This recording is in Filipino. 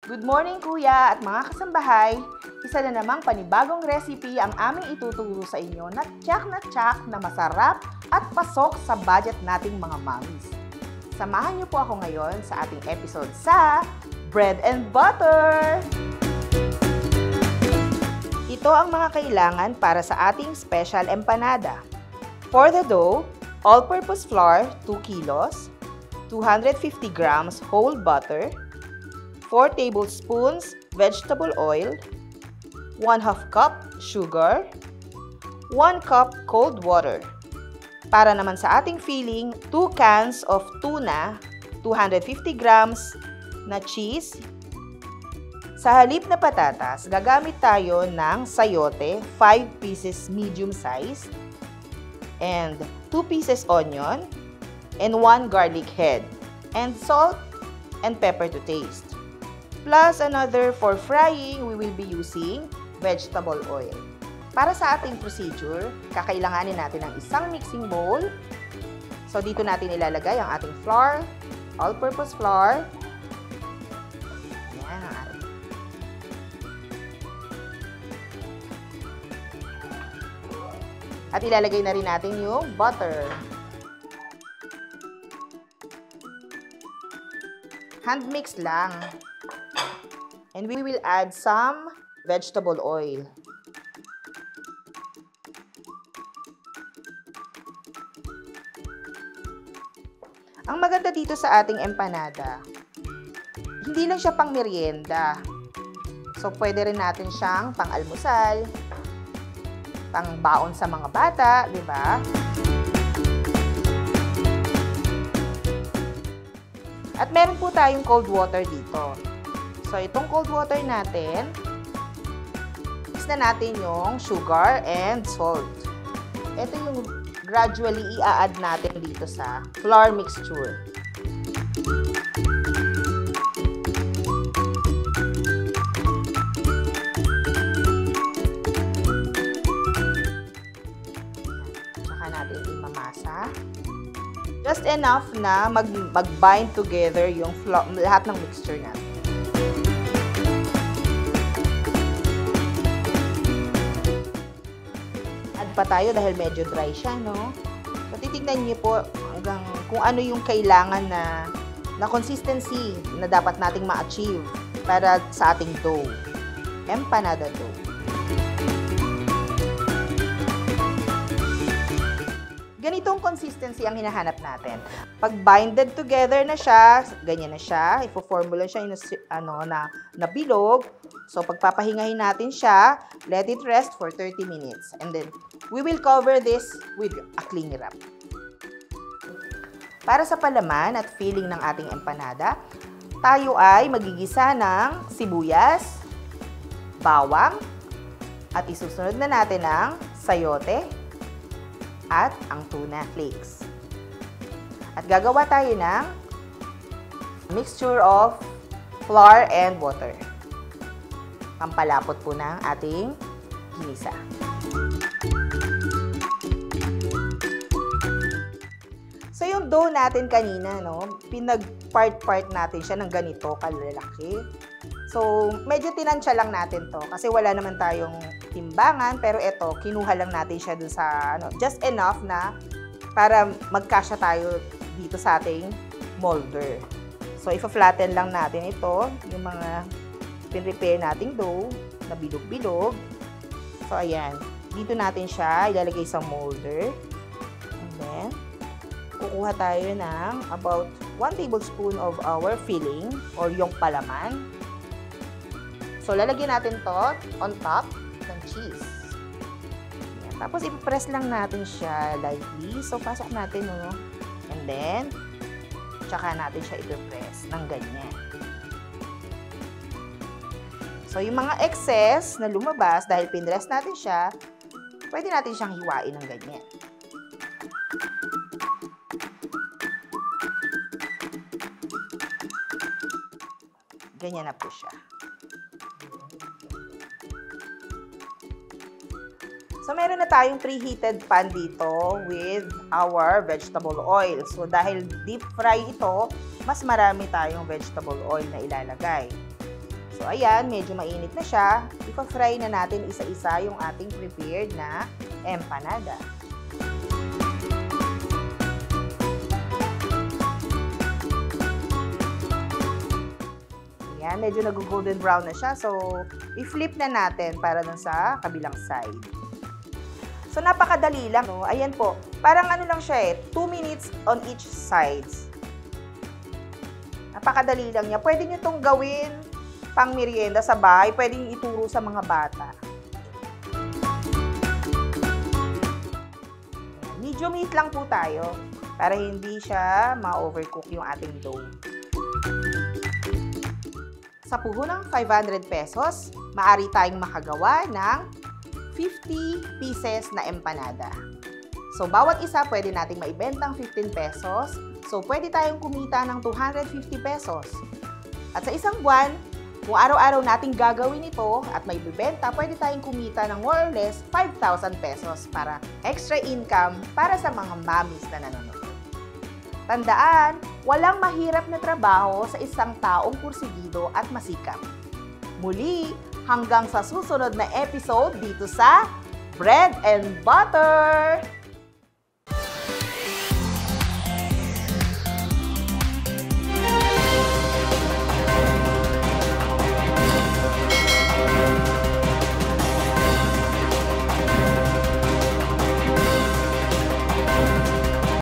Good morning kuya at mga kasambahay! Isa na namang panibagong recipe ang aming ituturo sa inyo na tsak na masarap at pasok sa budget nating mga mommies. Samahan niyo po ako ngayon sa ating episode sa Bread and Butter! Ito ang mga kailangan para sa ating special empanada. For the dough, all-purpose flour 2 kilos, 250 grams whole butter, 4 tablespoons vegetable oil, 1/2 cup sugar, 1 cup cold water. Para naman sa ating filling, 2 cans of tuna, 250 grams na cheese. Sa halip na patatas, gagamit tayo ng sayote, 5 pieces medium size, and 2 pieces onion, and 1 garlic head, and salt and pepper to taste. Plus another for frying, we will be using vegetable oil. Para sa ating procedure, kakailanganin natin ng isang mixing bowl. So dito natin ilalagay ang ating flour, all-purpose flour. Yan ang ating. At ilalagay na rin natin yung butter. Hand mix lang. And we will add some vegetable oil. Ang maganda dito sa ating empanada, hindi lang siya pang merienda. So, pwede rin natin siyang pang-almusal, pang-baon sa mga bata, di ba? At meron po tayong cold water dito. So, itong cold water natin, mix na natin yung sugar and salt. Ito yung gradually i-add natin dito sa flour mixture. Tsaka natin imamasa. Just enough na mag-bind together yung lahat ng mixture natin. Pa tayo dahil medyo dry siya, no? So, titignan niyo po hanggang kung ano yung kailangan na consistency na dapat nating ma-achieve para sa ating dough. Empanada dough. Ganitong consistency ang hinahanap natin. Pag binded together na siya, ganyan na siya, ifo-formula siya na bilog. So, pagpapahingahin natin siya, let it rest for 30 minutes. And then, we will cover this with a cling wrap. Para sa palaman at filling ng ating empanada, tayo ay magigisa ng sibuyas, bawang, at isusunod na natin ang sayote at ang tuna flakes. At gagawa tayo ng mixture of flour and water. Pampalapot po ng ating ginisa. So, yung dough natin kanina, no, pinag-part natin siya ng ganito kalalaki. So, medyo tinansya lang natin to kasi wala naman tayong timbangan, pero ito, kinuha lang natin siya dun sa, just enough na para magkasya tayo dito sa ating molder. So, ifa-flatten lang natin ito, yung mga pin-repair nating dough na bilog-bilog. So, ayan. Dito natin siya ilalagay sa molder. And then, kukuha tayo ng about 1 tablespoon of our filling or yung palaman. So, lalagyan natin to on top ng cheese. Ayan. Tapos, ipipress lang natin siya lightly. So, pasok natin, no? And then, tsaka natin siya ipipress ng ganyan. So, yung mga excess na lumabas, dahil pinrest natin siya, pwede natin siyang hiwain ng ganyan. Ganyan na po siya. So, meron na tayong preheated pan dito with our vegetable oil. So, dahil deep fry ito, mas marami tayong vegetable oil na ilalagay. So, ayan, medyo mainit na siya. Ipa-fry na natin isa-isa yung ating prepared na empanada. Ayan, medyo nag-golden brown na siya. So, i-flip na natin para dun sa kabilang side. So, napakadali lang, no? Ayan po. Parang ano lang siya 2 minutes on each sides. Napakadali lang niya. Pwede nyo itong gawin pang merienda sa bahay. Pwede nyo ituro sa mga bata. Medium heat lang po tayo para hindi siya ma-overcook yung ating dough. Sa puhunang 500 pesos, maaari tayong makagawa ng 50 pieces na empanada. So, bawat isa pwede nating maibentang 15 pesos. So, pwede tayong kumita ng 250 pesos. At sa isang buwan, kung araw-araw nating gagawin ito at may bibenta, pwede tayong kumita ng more or less 5,000 pesos para extra income para sa mga mommies na nanonood. Tandaan, walang mahirap na trabaho sa isang taong pursigido at masikap. Muli, hanggang sa susunod na episode dito sa Bread and Butter!